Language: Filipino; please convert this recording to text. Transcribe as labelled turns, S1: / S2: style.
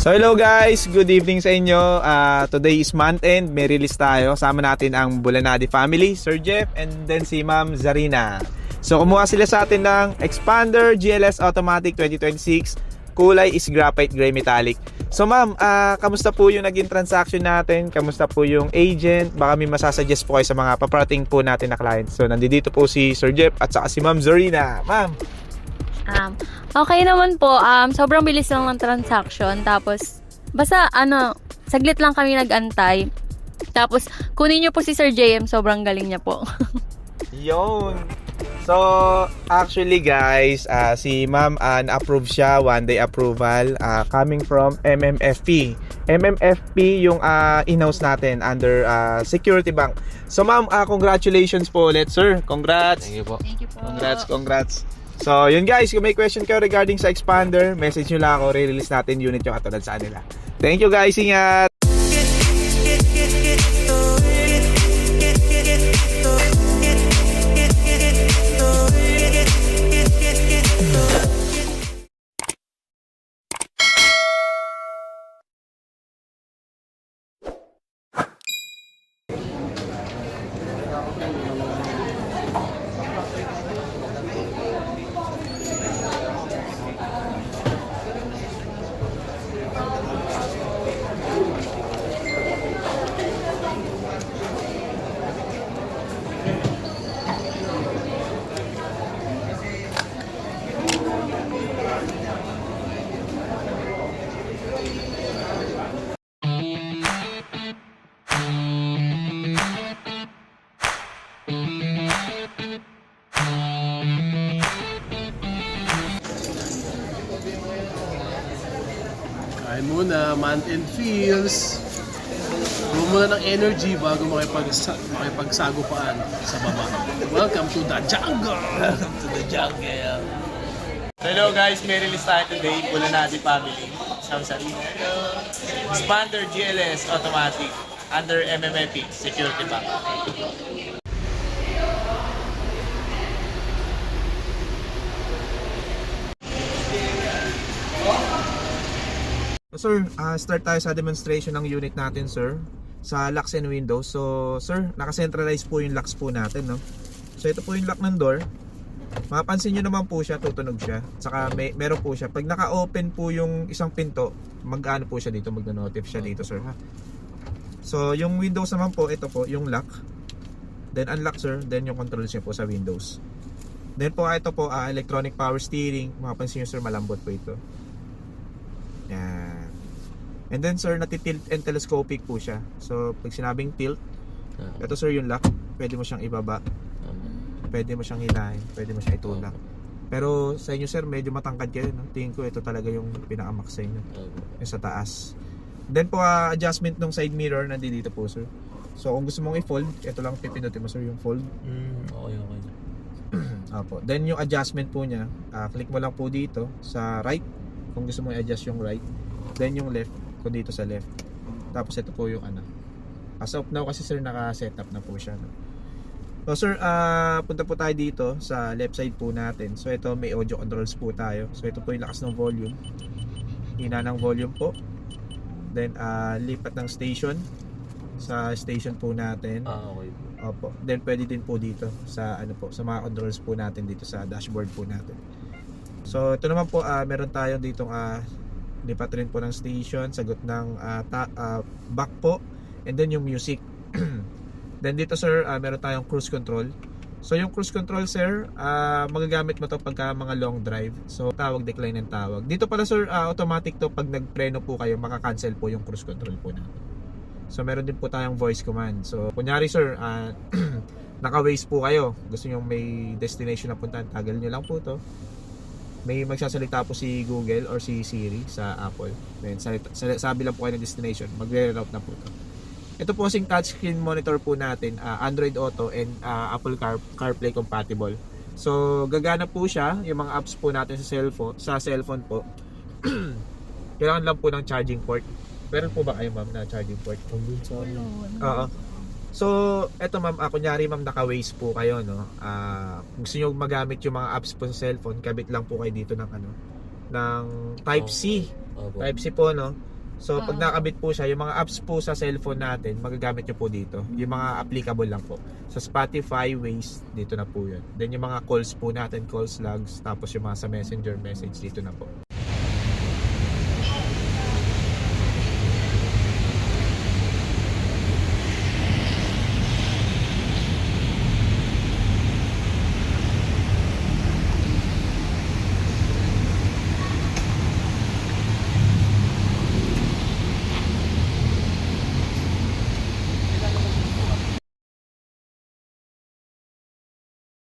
S1: So hello guys, good evening sa inyo. Today is month end, may release tayo. Sama natin ang Bulanadi family, Sir Jeff and then si Ma'am Zarina. So kumuha sila sa atin ng Expander GLS Automatic 2026. Kulay is graphite gray metallic. So ma'am, kamusta po yung naging transaction natin? Kamusta po yung agent? Baka may masasuggest po kayo sa mga paparating po natin na clients. So nandito po si Sir Jeff at saka si Ma'am Zarina. Ma'am,
S2: Okay naman po. Sobrang bilis lang ng transaction. Tapos, basta saglit lang kami nag-antay. Tapos, kunin niyo po si Sir JM. Sobrang galing niya po.
S1: yun. So, actually guys, si Ma'am na-approve siya, one day approval, coming from MMFP. MMFP yung in-house natin under Security Bank. So Ma'am, congratulations po ulit sir. Congrats.
S3: Thank you po.
S2: Thank you po.
S1: Congrats. So, yun guys, kung may question kayo regarding sa Expander, message nyo lang ako, re-release natin unit yung katulad sa kanila. Thank you guys, ingat!
S3: Kain muna, month-end feels. Huwag muna ng energy bago makipagsagupaan sa baba. Welcome to the jungle! Welcome to the jungle!
S1: Hello guys, may release tayo today, Bulanadi family. Sarina. Expander GLS Automatic under MMFP Security Bank. So, sir, start tayo sa demonstration ng unit natin, sir, sa locks and windows. So, sir, naka-centralize po yung locks po natin, no? So, ito po yung lock ng door. Mapapansin nyo naman po siya, tutunog siya. Saka meron po siya. Pag naka-open po yung isang pinto, mag-ano po siya dito, mag-notify siya dito, sir, ha? So, yung windows naman po, ito po, yung lock. Then, unlock, sir. Then, yung controls niya po sa windows. Then po, ito po, electronic power steering. Mapapansin nyo, sir, malambot po ito. Yan. And then sir, nati-tilt and telescopic po siya. So pag sinabing tilt, ito sir yung lock, pwede mo siyang ibaba, pwede mo siyang hilahin, pwede mo siyang itulak. Pero sa inyo sir, medyo matangkad kayo, no? Tingin ko ito talaga yung pinaka-max sa inyo, yung sa taas. Then po, adjustment ng side mirror nandito po sir. So kung gusto mong i-fold, ito lang pipindutin mo sir, yung fold.
S3: Okay.
S1: Apo. Then yung adjustment po niya, click mo lang po dito sa right kung gusto mong i-adjust yung right, then yung left kung dito sa left. Tapos ito po yung as of now kasi sir, naka-setup na po siya, no? So sir, punta po tayo dito sa left side po natin. So ito, may audio controls po tayo. So ito po yung lakas ng volume, hina ng volume po. Then lipat ng station, sa station po natin.
S3: Okay.
S1: Opo. Then pwede din po dito sa sa mga controls po natin dito sa dashboard po natin. So ito naman po, meron tayong ditong lipat rin po ng station, sagot ng back po, and then yung music. Then dito sir, meron tayong cruise control. So yung cruise control sir, magagamit mo to pagka mga long drive. So tawag, decline ng tawag. Dito pala sir, automatic to pag nagpreno po kayo, maka-cancel po yung cruise control po natin. So meron din po tayong voice command. So kunyari sir, naka-Waze po kayo, gusto nyo may destination na puntahan, tagal nyo lang po to. May magsasalita po si Google or si Siri sa Apple. Then sabi lang po kayo ng destination, magre-route na po to. Ito po kasing touchscreen monitor po natin, Android Auto and Apple CarPlay compatible. So gagana po siya, yung mga apps po natin sa cellphone po. Kailangan lang po ng charging port. Meron po ba kayo ma'am na charging port? Oo. So, eto ma'am, kunyari ma'am, naka-Waze po kayo, no? Gusto nyo magamit yung mga apps po sa cellphone, kabit lang po kayo dito ng ng Type-C. Type-C po, no? So pag nakabit po siya, yung mga apps po sa cellphone natin, magagamit nyo po dito. Yung mga applicable lang po. Sa Spotify, Waze, dito na po yun. Then yung mga calls po natin, calls logs, tapos yung mga sa Messenger message, dito na po.